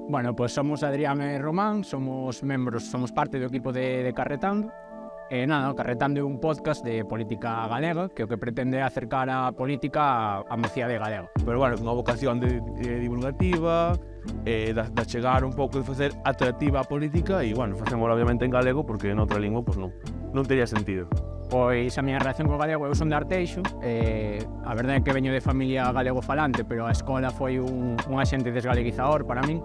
Bueno, pues somos Adrián e Román, somos parte do equipo de Carretando. Nada, Carretando é un podcast de política galega que o que pretende é acercar a política á mocidade galega. Pero bueno, con unha vocación de divulgativa, de chegar un pouco, de facer atractiva a política e, bueno, facémoslo obviamente en galego porque en outra lingua, pois non teria sentido. Pois a miña relación co galego, eu son de Arteixo, a verdade é que veño de familia galego falante, pero a escola foi un axente desgaleguizador para min.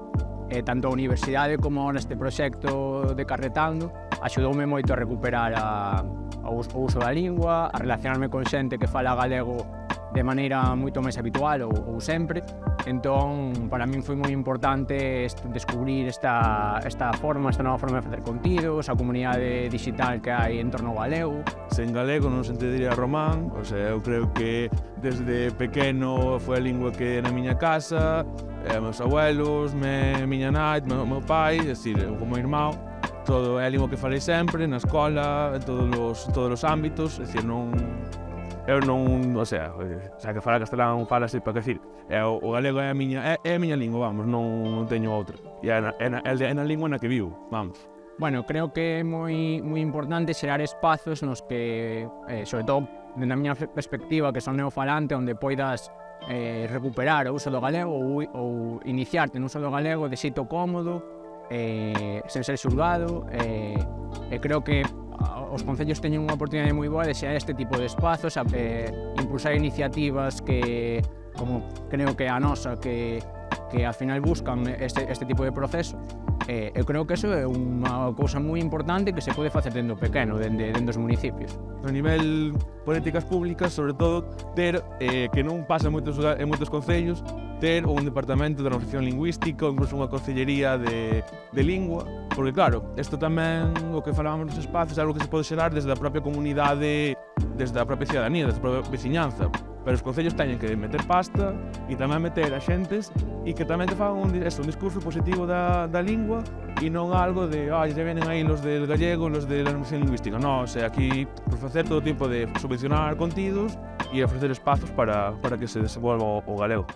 Tanto a universidade como ahora este proxecto de Carretando axudoume moito a recuperar o uso da lingua, a relacionarme con xente que fala galego de maneira moito máis habitual ou sempre. Entón, para min foi moi importante descubrir esta nova forma de facer contidos, a comunidade digital que hai en torno ao galego. Sen galego non se entendería Román, o sea, eu creo que desde pequeno foi a lingua que na miña casa, meus abuelos, miña nai, meu pai, é dicir, eu como irmão, todo é a lingua que falei sempre, na escola, en todos os ámbitos, é dicir, eu non, o sea, que fala castelán fala así, para que decir, o galego é a miña lingua, vamos, non teño outra, e é na lingua na que vivo, vamos. Bueno, creo que é moi importante xerar espazos nos que, sobre todo, dentro da miña perspectiva, que son neofalante, onde poidas recuperar o uso do galego ou iniciarte no uso do galego de xeito cómodo, sen ser xulgado, e creo que os concellos teñen unha oportunidade moi boa de xerar este tipo de espazos, impulsar iniciativas que, como creo que a nosa, que ao final buscan este tipo de proceso. Eu creo que eso é unha cousa moi importante que se pode facer dentro pequeno, dentro dos municipios. A nivel políticas públicas, sobre todo, ter, que non pasa en moitos concellos, ter un departamento de normalización lingüística ou incluso unha concellería de lingua, porque claro, isto tamén, o que falábamos nos espazos, é algo que se pode xerar desde a propia comunidade, desde a propia ciudadanía, desde a propia veciñanza. Pero os concellos teñen que meter pasta e tamén meter axentes e que tamén te fagan un discurso positivo da lingua e non algo de ya vienen aí los del gallego, los de la normalización lingüística. No, o sea, aquí por facer todo tipo de subvencionar contidos e ofrecer espazos para que se desenvolva o galego.